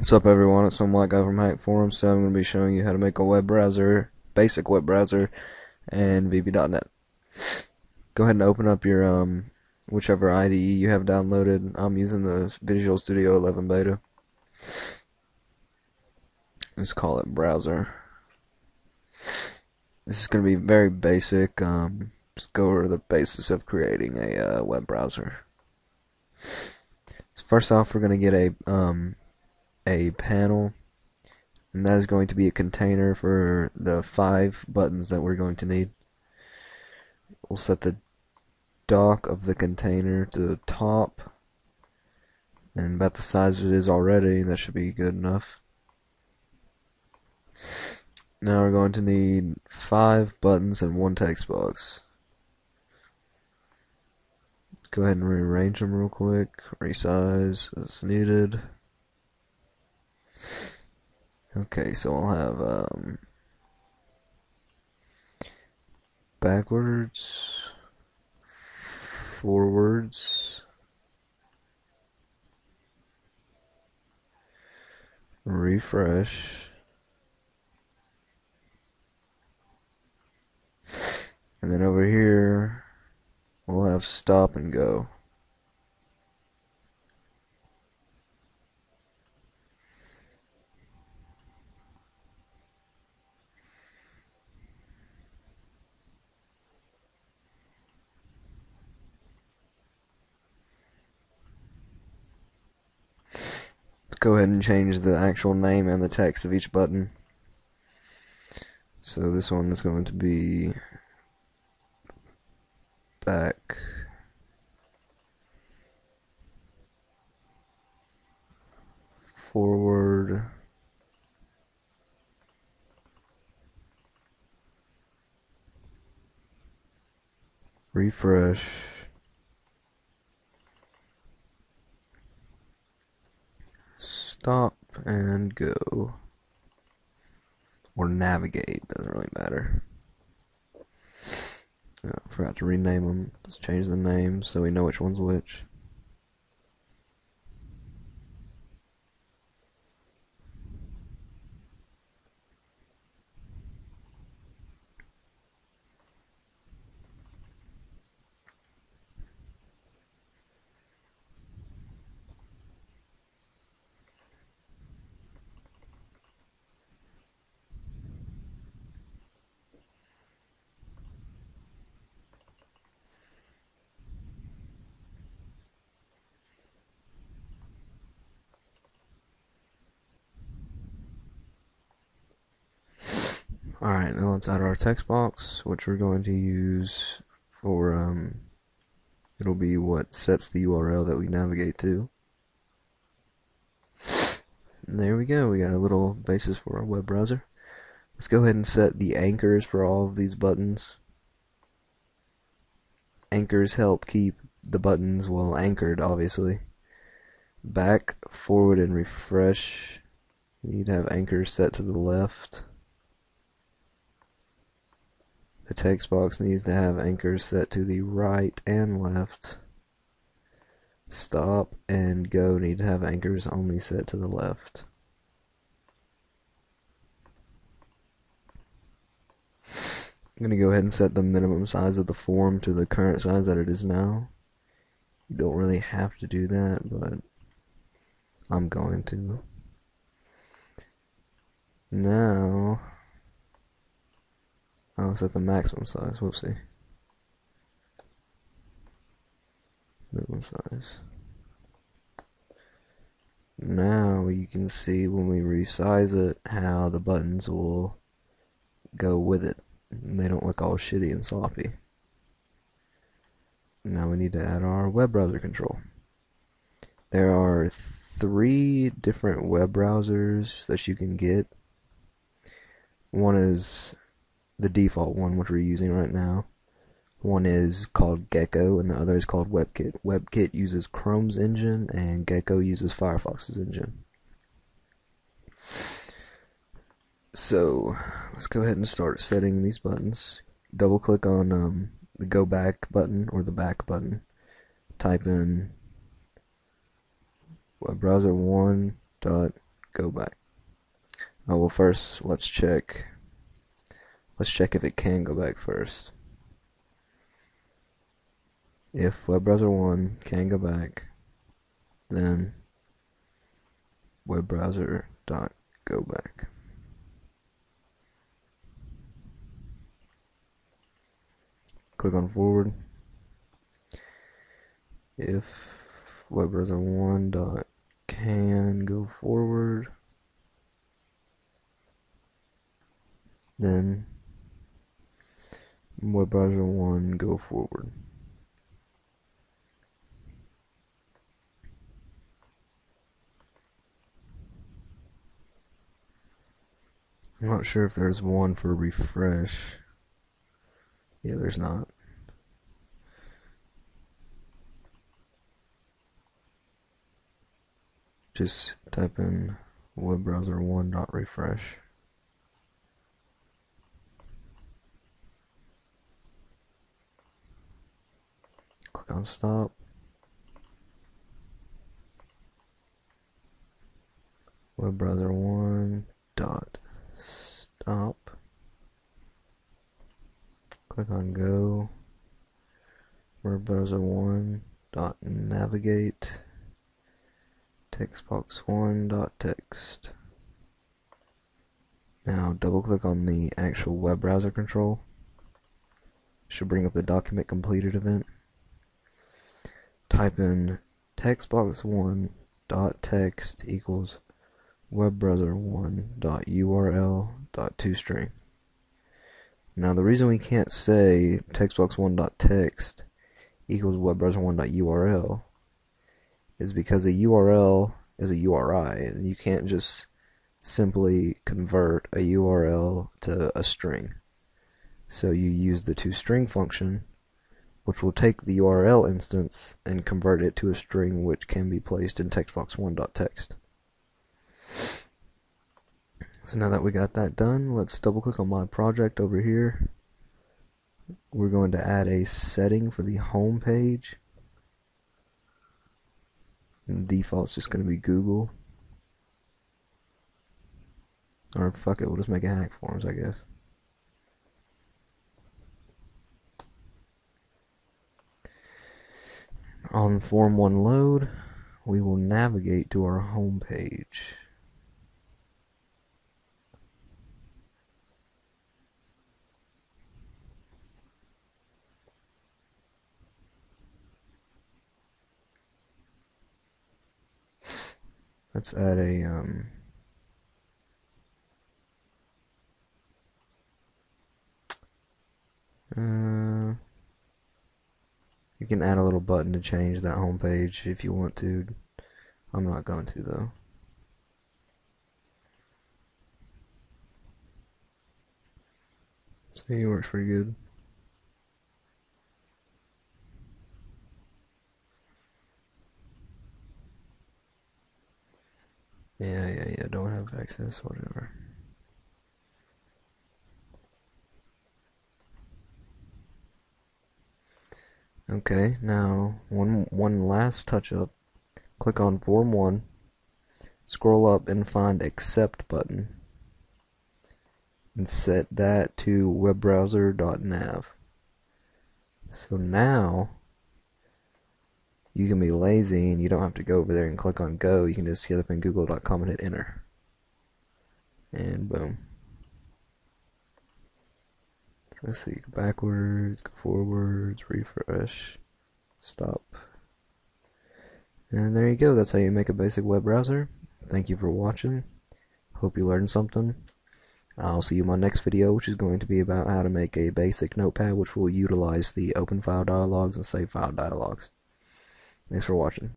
What's up everyone, it's SomeWhiteGuy from Hack Forum. So I'm going to be showing you how to make a web browser, basic web browser, and VB.net. Go ahead and open up your whichever IDE you have downloaded. I'm using the Visual Studio 11 beta. Let's call it browser. This is going to be very basic. Just go over the basics of creating a web browser. So first off, we're going to get a panel, and that is going to be a container for the 5 buttons that we're going to need. We'll set the dock of the container to the top, and about the size it is already, that should be good enough. Now we're going to need 5 buttons and 1 text box. Let's go ahead and rearrange them real quick, resize as needed. Okay, so we'll have backwards, forwards, refresh, and then over here we'll have stop and go. Go ahead and change the actual name and the text of each button. So this one is going to be back, forward, refresh, stop and go, or navigate, doesn't really matter. Forgot to rename them. Let's change the names so we know which one's which. Alright, now let's add our text box, which we're going to use for, it'll be what sets the URL that we navigate to. And there we go, we got a little basis for our web browser. Let's go ahead and set the anchors for all of these buttons. Anchors help keep the buttons well anchored, obviously. Back, forward, and refresh. You need to have anchors set to the left. The text box needs to have anchors set to the right and left. Stop and go need to have anchors only set to the left. I'm going to go ahead and set the minimum size of the form to the current size that it is now. You don't really have to do that, but I'm going to. Now, I'll set the maximum size. Whoopsie. Minimum size. Now you can see when we resize it how the buttons will go with it. They don't look all shitty and sloppy. Now we need to add our web browser control. There are 3 different web browsers that you can get. One is the default one, which we're using right now. One is called Gecko, and the other is called WebKit. WebKit uses Chrome's engine, and Gecko uses Firefox's engine. So, let's go ahead and start setting these buttons. Double click on the go back button or the back button. Type in webbrowser1 go back. Oh, well, first let's check if it can go back first. If WebBrowser 1 can go back, then WebBrowser.go back. Click on forward. If WebBrowser 1 can go forward, then WebBrowser 1 go forward. I'm not sure if there's one for refresh. Yeah, there's not. Just type in WebBrowser1.refresh. Click on stop. WebBrowser1.stop. Click on go. WebBrowser1.navigate. Textbox1.text. Now double click on the actual web browser control. Should bring up the document completed event. Type in textbox1.text equals webbrowser1.url.toString. Now the reason we can't say textbox1.text equals webbrowser1.url is because a URL is a URI, and you can't just simply convert a URL to a string. So you use the toString function, which will take the URL instance and convert it to a string which can be placed in textbox1.text. So now that we got that done, let's double click on my project over here. We're going to add a setting for the home page. And the default's just going to be Google. Or fuck it, we'll just make it hack forms, I guess. On form 1 load, we will navigate to our home page. Let's add a you can add a little button to change that home page if you want to. I'm not going to though. See, it works pretty good. Yeah, don't have access, whatever. Okay, now one last touch up. Click on form 1, scroll up and find accept button, and set that to webbrowser.nav. So now you can be lazy and you don't have to go over there and click on go. You can just get up in google.com and hit enter. And boom. So let's see, go backwards, go forwards, refresh, stop. And there you go, that's how you make a basic web browser. Thank you for watching. Hope you learned something. I'll see you in my next video, which is going to be about how to make a basic notepad which will utilize the open file dialogues and save file dialogues. Thanks for watching.